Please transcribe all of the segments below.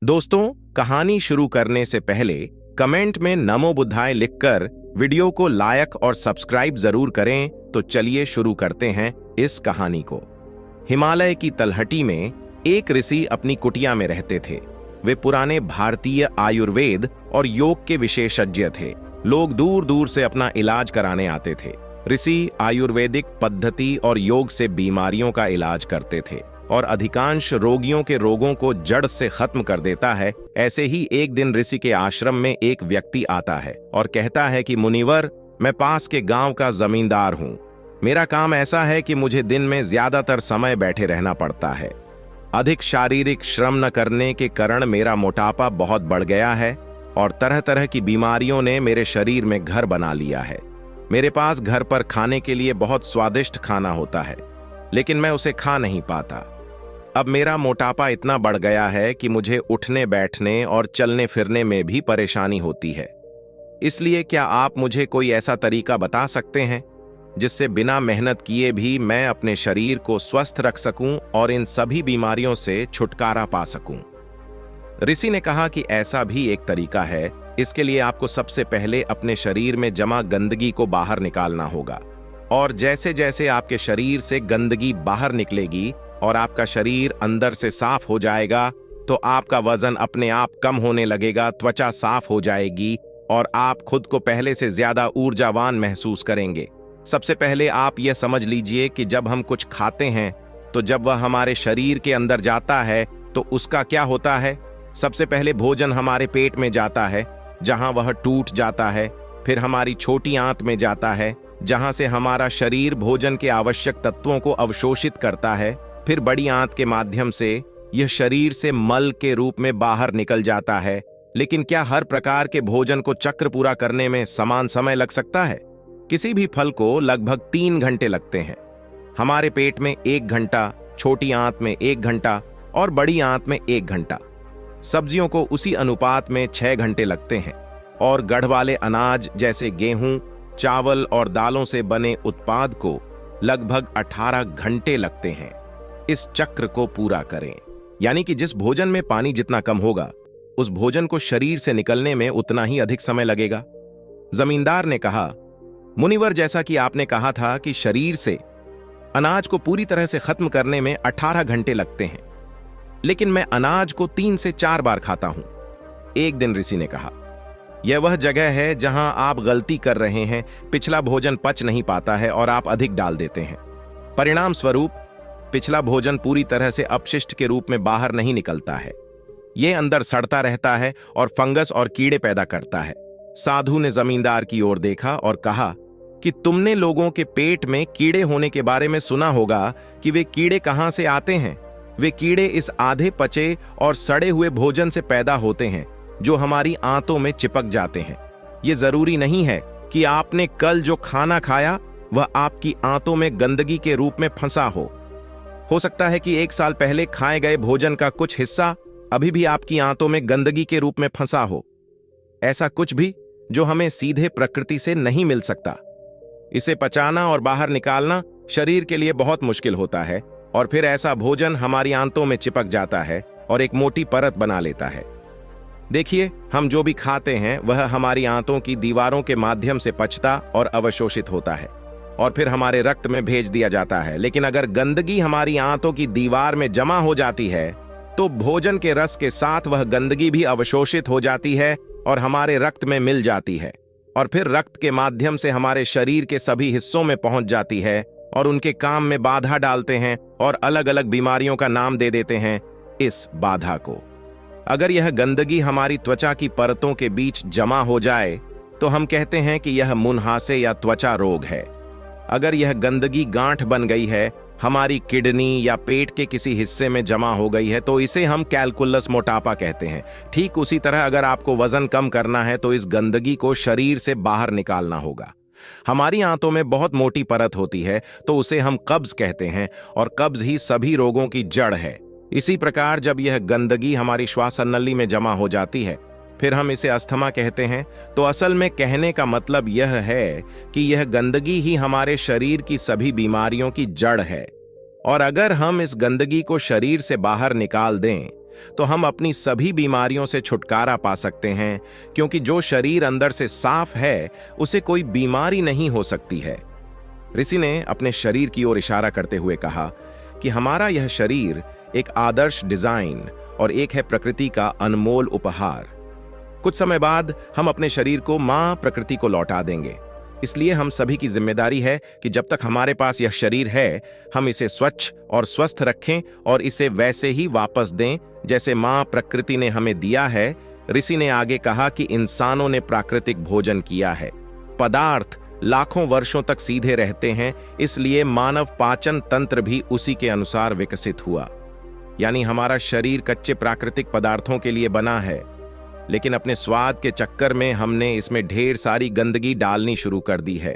दोस्तों, कहानी शुरू करने से पहले कमेंट में नमो बुद्धाय लिखकर वीडियो को लाइक और सब्सक्राइब जरूर करें। तो चलिए शुरू करते हैं इस कहानी को। हिमालय की तलहटी में एक ऋषि अपनी कुटिया में रहते थे। वे पुराने भारतीय आयुर्वेद और योग के विशेषज्ञ थे। लोग दूर दूर से अपना इलाज कराने आते थे। ऋषि आयुर्वेदिक पद्धति और योग से बीमारियों का इलाज करते थे और अधिकांश रोगियों के रोगों को जड़ से खत्म कर देता है। ऐसे ही एक दिन ऋषि के आश्रम में एक व्यक्ति आता है और कहता है कि मुनिवर, मैं पास के गांव का जमींदार हूं। मेरा काम ऐसा है कि मुझे दिन में ज्यादातर समय बैठे रहना पड़ता है। अधिक शारीरिक श्रम न करने के कारण मेरा मोटापा बहुत बढ़ गया है और तरह तरह की बीमारियों ने मेरे शरीर में घर बना लिया है। मेरे पास घर पर खाने के लिए बहुत स्वादिष्ट खाना होता है, लेकिन मैं उसे खा नहीं पाता। अब मेरा मोटापा इतना बढ़ गया है कि मुझे उठने बैठने और चलने फिरने में भी परेशानी होती है। इसलिए क्या आप मुझे कोई ऐसा तरीका बता सकते हैं जिससे बिना मेहनत किए भी मैं अपने शरीर को स्वस्थ रख सकूं और इन सभी बीमारियों से छुटकारा पा सकूं? ऋषि ने कहा कि ऐसा भी एक तरीका है। इसके लिए आपको सबसे पहले अपने शरीर में जमा गंदगी को बाहर निकालना होगा, और जैसे जैसे आपके शरीर से गंदगी बाहर निकलेगी और आपका शरीर अंदर से साफ हो जाएगा, तो आपका वजन अपने आप कम होने लगेगा, त्वचा साफ हो जाएगी और आप खुद को पहले से ज्यादा ऊर्जावान महसूस करेंगे। सबसे पहले आप यह समझ लीजिए कि जब हम कुछ खाते हैं तो जब वह हमारे शरीर के अंदर जाता है तो उसका क्या होता है। सबसे पहले भोजन हमारे पेट में जाता है, जहां वह टूट जाता है। फिर हमारी छोटी आंत में जाता है, जहां से हमारा शरीर भोजन के आवश्यक तत्वों को अवशोषित करता है। फिर बड़ी आंत के माध्यम से यह शरीर से मल के रूप में बाहर निकल जाता है। लेकिन क्या हर प्रकार के भोजन को चक्र पूरा करने में समान समय लग सकता है? किसी भी फल को लगभग 3 घंटे लगते हैं। हमारे पेट में 1 घंटा, छोटी आंत में 1 घंटा और बड़ी आंत में 1 घंटा। सब्जियों को उसी अनुपात में 6 घंटे लगते हैं और गढ़ वाले अनाज जैसे गेहूं, चावल और दालों से बने उत्पाद को लगभग 18 घंटे लगते हैं। इस चक्र को पूरा करें, यानी कि जिस भोजन में पानी जितना कम होगा, उस भोजन को शरीर से निकलने में उतना ही अधिक समय लगेगा। जमींदार ने कहा, मुनिवर, जैसा कि आपने कहा था कि शरीर से अनाज को पूरी तरह से खत्म करने में 18 घंटे लगते हैं, लेकिन मैं अनाज को 3 से 4 बार खाता हूं। एक दिन ऋषि ने कहा, यह वह जगह है जहां आप गलती कर रहे हैं। पिछला भोजन पच नहीं पाता है और आप अधिक डाल देते हैं। परिणाम स्वरूप पिछला भोजन पूरी तरह से अपशिष्ट के रूप में बाहर नहीं निकलता है। यह अंदर सड़ता रहता है और फंगस और कीड़े पैदा करता है। साधु ने जमींदार की ओर देखा और कहा कि तुमने लोगों के पेट में कीड़े होने के बारे में सुना होगा कि वे कीड़े कहां से आते हैं। वे कीड़े इस आधे पचे और सड़े हुए भोजन से पैदा होते हैं जो हमारी आंतों में चिपक जाते हैं। यह जरूरी नहीं है कि आपने कल जो खाना खाया वह आपकी आंतों में गंदगी के रूप में फंसा हो सकता है कि 1 साल पहले खाए गए भोजन का कुछ हिस्सा अभी भी आपकी आंतों में गंदगी के रूप में फंसा हो। ऐसा कुछ भी जो हमें सीधे प्रकृति से नहीं मिल सकता। इसे पचाना और बाहर निकालना शरीर के लिए बहुत मुश्किल होता है, और फिर ऐसा भोजन हमारी आंतों में चिपक जाता है और एक मोटी परत बना लेता है। देखिए, हम जो भी खाते हैं वह हमारी आंतों की दीवारों के माध्यम से पचता और अवशोषित होता है और फिर हमारे रक्त में भेज दिया जाता है। लेकिन अगर गंदगी हमारी आंतों की दीवार में जमा हो जाती है तो भोजन के रस के साथ वह गंदगी भी अवशोषित हो जाती है और हमारे रक्त में मिल जाती है और फिर रक्त के माध्यम से हमारे शरीर के सभी हिस्सों में पहुंच जाती है और उनके काम में बाधा डालते हैं और अलग अलग बीमारियों का नाम दे देते हैं इस बाधा को। अगर यह गंदगी हमारी त्वचा की परतों के बीच जमा हो जाए तो हम कहते हैं कि यह मुंहासे या त्वचा रोग है। अगर यह गंदगी गांठ बन गई है, हमारी किडनी या पेट के किसी हिस्से में जमा हो गई है, तो इसे हम कैलकुलस मोटापा कहते हैं। ठीक उसी तरह अगर आपको वजन कम करना है तो इस गंदगी को शरीर से बाहर निकालना होगा। हमारी आंतों में बहुत मोटी परत होती है तो उसे हम कब्ज कहते हैं, और कब्ज ही सभी रोगों की जड़ है। इसी प्रकार जब यह गंदगी हमारी श्वास नली में जमा हो जाती है, फिर हम इसे अस्थमा कहते हैं। तो असल में कहने का मतलब यह है कि यह गंदगी ही हमारे शरीर की सभी बीमारियों की जड़ है, और अगर हम इस गंदगी को शरीर से बाहर निकाल दें तो हम अपनी सभी बीमारियों से छुटकारा पा सकते हैं, क्योंकि जो शरीर अंदर से साफ है उसे कोई बीमारी नहीं हो सकती है। ऋषि ने अपने शरीर की ओर इशारा करते हुए कहा कि हमारा यह शरीर एक आदर्श डिजाइन और एक है प्रकृति का अनमोल उपहार। कुछ समय बाद हम अपने शरीर को मां प्रकृति को लौटा देंगे। इसलिए हम सभी की जिम्मेदारी है कि जब तक हमारे पास यह शरीर है, हम इसे स्वच्छ और स्वस्थ रखें और इसे वैसे ही वापस दें जैसे मां प्रकृति ने हमें दिया है। ऋषि ने आगे कहा कि इंसानों ने प्राकृतिक भोजन किया है। पदार्थ लाखों वर्षों तक सीधे रहते हैं, इसलिए मानव पाचन तंत्र भी उसी के अनुसार विकसित हुआ। यानी हमारा शरीर कच्चे प्राकृतिक पदार्थों के लिए बना है, लेकिन अपने स्वाद के चक्कर में हमने इसमें ढेर सारी गंदगी डालनी शुरू कर दी है।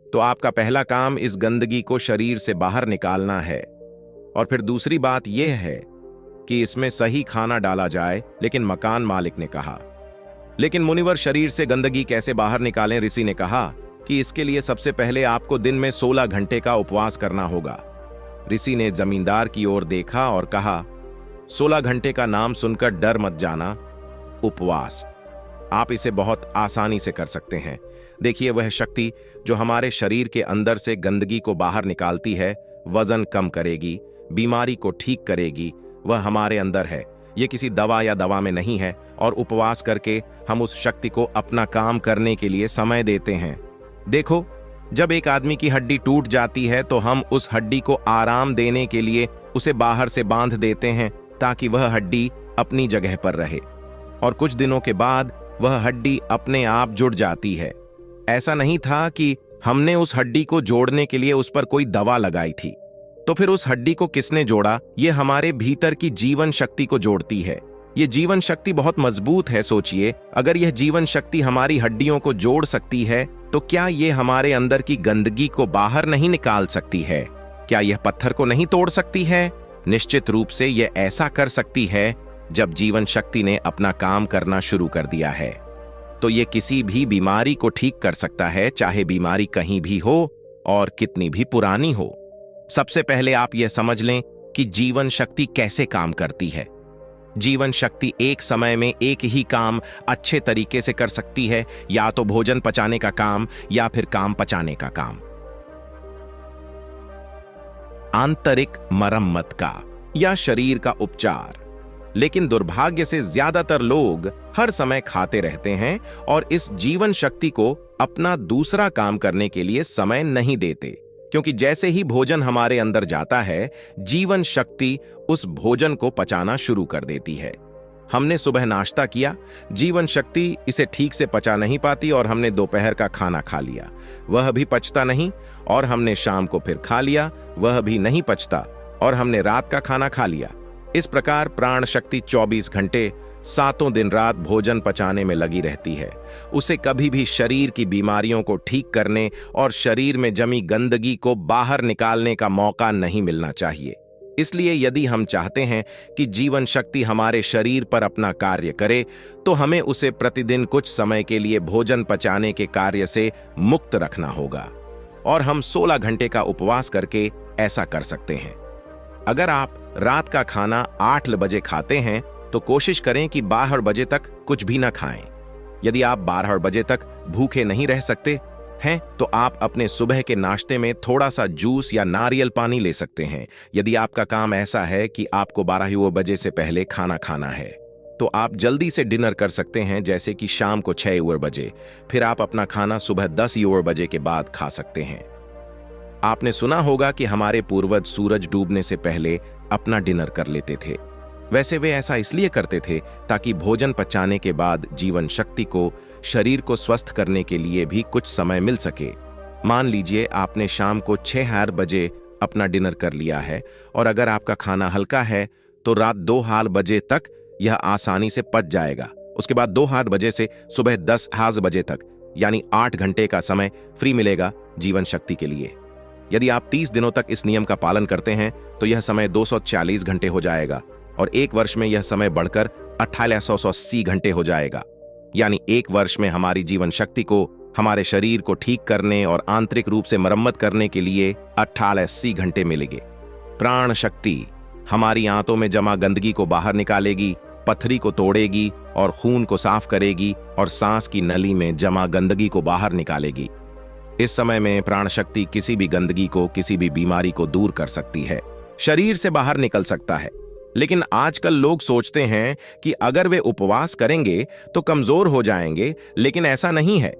तो आपका पहला काम इस गंदगी को शरीर से बाहर निकालना है। और फिर दूसरी बात यह है कि इसमें सही खाना डाला जाए। लेकिन मकान मालिक ने कहा, लेकिन मुनिवर शरीर से गंदगी कैसे बाहर निकालें? ऋषि ने कहा कि इसके लिए सबसे पहले आपको दिन में 16 घंटे का उपवास करना होगा। ऋषि ने जमींदार की ओर देखा और कहा, 16 घंटे का नाम सुनकर डर मत जाना। उपवास आप इसे बहुत आसानी से कर सकते हैं। देखिए, वह शक्ति जो हमारे शरीर के अंदर से गंदगी को बाहर निकालती है, वजन कम करेगी, बीमारी को ठीक करेगी, वह हमारे अंदर है। यह किसी दवा या दवा में नहीं है। और उपवास करके हम उस शक्ति को अपना काम करने के लिए समय देते हैं। देखो, जब एक आदमी की हड्डी टूट जाती है तो हम उस हड्डी को आराम देने के लिए उसे बाहर से बांध देते हैं ताकि वह हड्डी अपनी जगह पर रहे, और कुछ दिनों के बाद वह हड्डी अपने आप जुड़ जाती है। ऐसा नहीं था कि हमने उस हड्डी को जोड़ने के लिए उस पर कोई दवा लगाई थी। तो फिर उस हड्डी को किसने जोड़ा? यह हमारे भीतर की जीवन शक्ति को जोड़ती है। यह जीवन शक्ति बहुत मजबूत है। सोचिए, अगर यह जीवन शक्ति हमारी हड्डियों को जोड़ सकती है तो क्या यह हमारे अंदर की गंदगी को बाहर नहीं निकाल सकती है? क्या यह पत्थर को नहीं तोड़ सकती है? निश्चित रूप से यह ऐसा कर सकती है जब जीवन शक्ति ने अपना काम करना शुरू कर दिया है। तो ये किसी भी बीमारी को ठीक कर सकता है, चाहे बीमारी कहीं भी हो और कितनी भी पुरानी हो। सबसे पहले आप यह समझ लें कि जीवन शक्ति कैसे काम करती है। जीवन शक्ति एक समय में एक ही काम अच्छे तरीके से कर सकती है, या तो भोजन पचाने का काम या फिर काम पचाने का काम। आंतरिक मरम्मत का या शरीर का उपचार। लेकिन दुर्भाग्य से ज्यादातर लोग हर समय खाते रहते हैं और इस जीवन शक्ति को अपना दूसरा काम करने के लिए समय नहीं देते, क्योंकि जैसे ही भोजन हमारे अंदर जाता है, जीवन शक्ति उस भोजन को पचाना शुरू कर देती है। हमने सुबह नाश्ता किया, जीवन शक्ति इसे ठीक से पचा नहीं पाती और हमने दोपहर का खाना खा लिया, वह भी पचता नहीं, और हमने शाम को फिर खा लिया, वह भी नहीं पचता, और हमने रात का खाना खा लिया। इस प्रकार प्राण शक्ति 24 घंटे 7 दिन रात भोजन पचाने में लगी रहती है। उसे कभी भी शरीर की बीमारियों को ठीक करने और शरीर में जमी गंदगी को बाहर निकालने का मौका नहीं मिलना चाहिए। इसलिए यदि हम चाहते हैं कि जीवन शक्ति हमारे शरीर पर अपना कार्य करे, तो हमें उसे प्रतिदिन कुछ समय के लिए भोजन पचाने के कार्य से मुक्त रखना होगा, और हम 16 घंटे का उपवास करके ऐसा कर सकते हैं। अगर आप रात का खाना 8 बजे खाते हैं तो कोशिश करें कि 12 बजे तक कुछ भी न खाएं। यदि आप 12 बजे तक भूखे नहीं रह सकते हैं तो आप अपने सुबह के नाश्ते में थोड़ा सा जूस या नारियल पानी ले सकते हैं। यदि आपका काम ऐसा है कि आपको 12 बजे से पहले खाना खाना है, तो आप जल्दी से डिनर कर सकते हैं, जैसे कि शाम को 6 बजे। फिर आप अपना खाना सुबह 10 बजे के बाद खा सकते हैं। आपने सुना होगा कि हमारे पूर्वज सूरज डूबने से पहले अपना डिनर कर लेते थे। वैसे वे ऐसा इसलिए करते थे ताकि भोजन पचाने के बाद जीवन शक्ति को शरीर को स्वस्थ करने के लिए भी कुछ समय मिल सके। मान लीजिए आपने शाम को 6 बजे अपना डिनर कर लिया है, और अगर आपका खाना हल्का है तो रात 2 बजे तक यह आसानी से पच जाएगा। उसके बाद 2 बजे से सुबह 10 बजे तक, यानी 8 घंटे का समय फ्री मिलेगा जीवन शक्ति के लिए। यदि आप 30 दिनों तक इस नियम का पालन करते हैं तो यह समय 240 घंटे हो जाएगा, और 1 वर्ष में यह समय बढ़कर 2880 घंटे हो जाएगा। यानी 1 वर्ष में हमारी जीवन शक्ति को हमारे शरीर को ठीक करने और आंतरिक रूप से मरम्मत करने के लिए 2880 घंटे मिलेंगे। प्राण शक्ति हमारी आंतों में जमा गंदगी को बाहर निकालेगी, पथरी को तोड़ेगी और खून को साफ करेगी और सांस की नली में जमा गंदगी को बाहर निकालेगी। इस समय में प्राण शक्ति किसी भी गंदगी को, किसी भी बीमारी को दूर कर सकती है, शरीर से बाहर निकल सकता है। लेकिन आजकल लोग सोचते हैं कि अगर वे उपवास करेंगे तो कमजोर हो जाएंगे, लेकिन ऐसा नहीं है।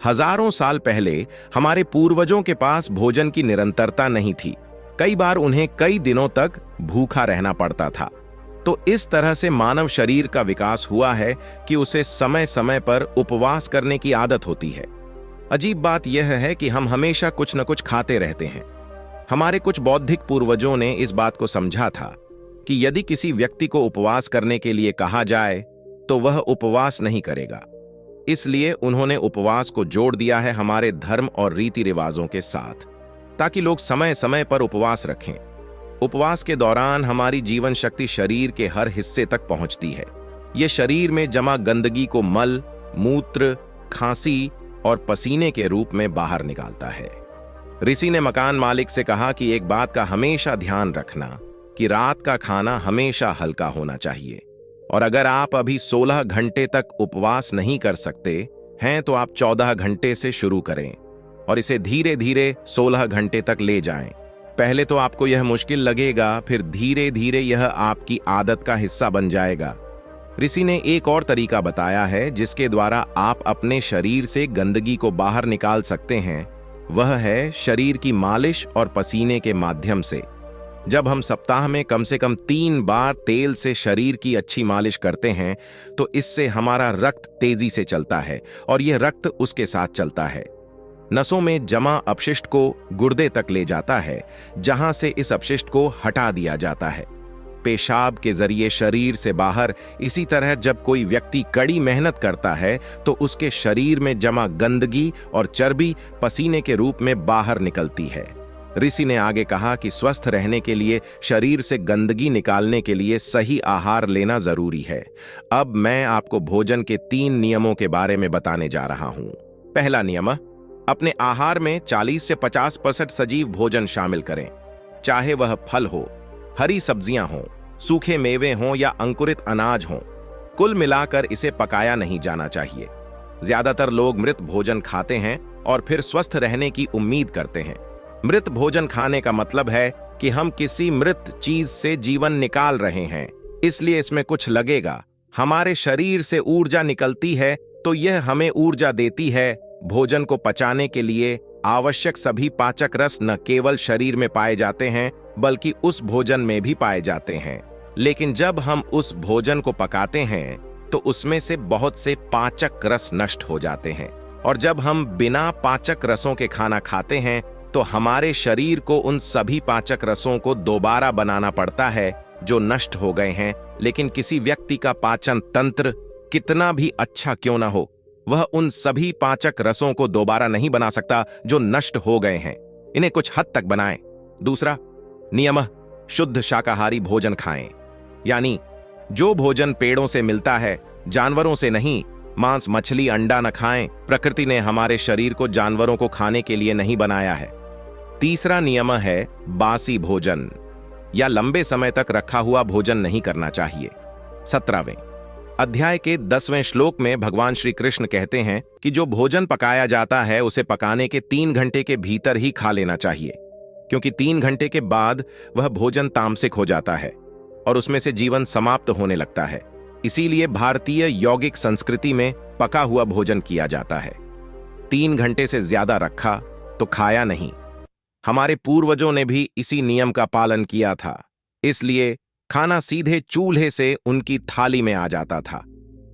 हजारों साल पहले हमारे पूर्वजों के पास भोजन की निरंतरता नहीं थी। कई बार उन्हें कई दिनों तक भूखा रहना पड़ता था। तो इस तरह से मानव शरीर का विकास हुआ है कि उसे समय समय पर उपवास करने की आदत होती है। अजीब बात यह है कि हम हमेशा कुछ न कुछ खाते रहते हैं। हमारे कुछ बौद्धिक पूर्वजों ने इस बात को समझा था कि यदि किसी व्यक्ति को उपवास करने के लिए कहा जाए तो वह उपवास नहीं करेगा। इसलिए उन्होंने उपवास को जोड़ दिया है हमारे धर्म और रीति रिवाजों के साथ, ताकि लोग समय समय पर उपवास रखें। उपवास के दौरान हमारी जीवन शक्ति शरीर के हर हिस्से तक पहुंचती है। यह शरीर में जमा गंदगी को मल, मूत्र, खांसी और पसीने के रूप में बाहर निकालता है। ऋषि ने मकान मालिक से कहा कि एक बात का हमेशा ध्यान रखना कि रात का खाना हमेशा हल्का होना चाहिए, और अगर आप अभी 16 घंटे तक उपवास नहीं कर सकते हैं तो आप 14 घंटे से शुरू करें और इसे धीरे धीरे 16 घंटे तक ले जाएं। पहले तो आपको यह मुश्किल लगेगा, फिर धीरे धीरे यह आपकी आदत का हिस्सा बन जाएगा। ऋषि ने एक और तरीका बताया है जिसके द्वारा आप अपने शरीर से गंदगी को बाहर निकाल सकते हैं। वह है शरीर की मालिश और पसीने के माध्यम से। जब हम सप्ताह में कम से कम 3 बार तेल से शरीर की अच्छी मालिश करते हैं तो इससे हमारा रक्त तेजी से चलता है और यह रक्त उसके साथ चलता है। नसों में जमा अपशिष्ट को गुर्दे तक ले जाता है, जहां से इस अपशिष्ट को हटा दिया जाता है पेशाब के जरिए शरीर से बाहर। इसी तरह जब कोई व्यक्ति कड़ी मेहनत करता है तो उसके शरीर में जमा गंदगी और चर्बी पसीने के रूप में बाहर निकलती है। ऋषि ने आगे कहा कि स्वस्थ रहने के लिए शरीर से गंदगी निकालने के लिए सही आहार लेना जरूरी है। अब मैं आपको भोजन के 3 नियमों के बारे में बताने जा रहा हूं। पहला नियम, अपने आहार में 40 से 50% सजीव भोजन शामिल करें, चाहे वह फल हो, हरी सब्जियां हों, सूखे मेवे हों या अंकुरित अनाज हों। कुल मिलाकर इसे पकाया नहीं जाना चाहिए। ज्यादातर लोग मृत भोजन खाते हैं और फिर स्वस्थ रहने की उम्मीद करते हैं। मृत भोजन खाने का मतलब है कि हम किसी मृत चीज से जीवन निकाल रहे हैं, इसलिए इसमें कुछ लगेगा। हमारे शरीर से ऊर्जा निकलती है तो यह हमें ऊर्जा देती है। भोजन को पचाने के लिए आवश्यक सभी पाचक रस न केवल शरीर में पाए जाते हैं बल्कि उस भोजन में भी पाए जाते हैं। लेकिन जब हम उस भोजन को पकाते हैं तो उसमें से बहुत से पाचक रस नष्ट हो जाते हैं, और जब हम बिना पाचक रसों के खाना खाते हैं तो हमारे शरीर को उन सभी पाचक रसों को दोबारा बनाना पड़ता है जो नष्ट हो गए हैं। लेकिन किसी व्यक्ति का पाचन तंत्र कितना भी अच्छा क्यों ना हो, वह उन सभी पाचक रसों को दोबारा नहीं बना सकता जो नष्ट हो गए हैं। इन्हें कुछ हद तक बनाएं। दूसरा नियम, शुद्ध शाकाहारी भोजन खाएं, यानी जो भोजन पेड़ों से मिलता है, जानवरों से नहीं। मांस, मछली, अंडा न खाएं। प्रकृति ने हमारे शरीर को जानवरों को खाने के लिए नहीं बनाया है। तीसरा नियम है बासी भोजन या लंबे समय तक रखा हुआ भोजन नहीं करना चाहिए। 17वें अध्याय के 10वें श्लोक में भगवान श्री कृष्ण कहते हैं कि जो भोजन पकाया जाता है उसे पकाने के 3 घंटे के भीतर ही खा लेना चाहिए, क्योंकि 3 घंटे के बाद वह भोजन तामसिक हो जाता है और उसमें से जीवन समाप्त होने लगता है। इसीलिए भारतीय यौगिक संस्कृति में पका हुआ भोजन किया जाता है। 3 घंटे से ज्यादा रखा तो खाया नहीं। हमारे पूर्वजों ने भी इसी नियम का पालन किया था, इसलिए खाना सीधे चूल्हे से उनकी थाली में आ जाता था।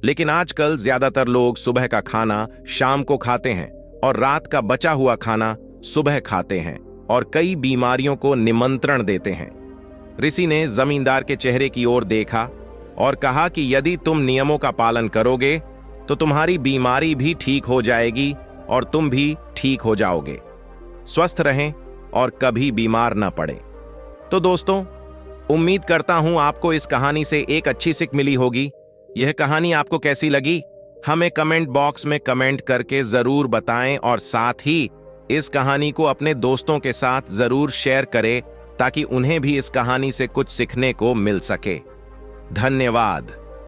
लेकिन आजकल ज्यादातर लोग सुबह का खाना शाम को खाते हैं और रात का बचा हुआ खाना सुबह खाते हैं और कई बीमारियों को निमंत्रण देते हैं। ऋषि ने जमींदार के चेहरे की ओर देखा और कहा कि यदि तुम नियमों का पालन करोगे तो तुम्हारी बीमारी भी ठीक हो जाएगी और तुम भी ठीक हो जाओगे। स्वस्थ रहें और कभी बीमार न पड़े। तो दोस्तों, उम्मीद करता हूं आपको इस कहानी से एक अच्छी सीख मिली होगी। यह कहानी आपको कैसी लगी हमें कमेंट बॉक्स में कमेंट करके जरूर बताएं और साथ ही इस कहानी को अपने दोस्तों के साथ जरूर शेयर करें ताकि उन्हें भी इस कहानी से कुछ सीखने को मिल सके। धन्यवाद।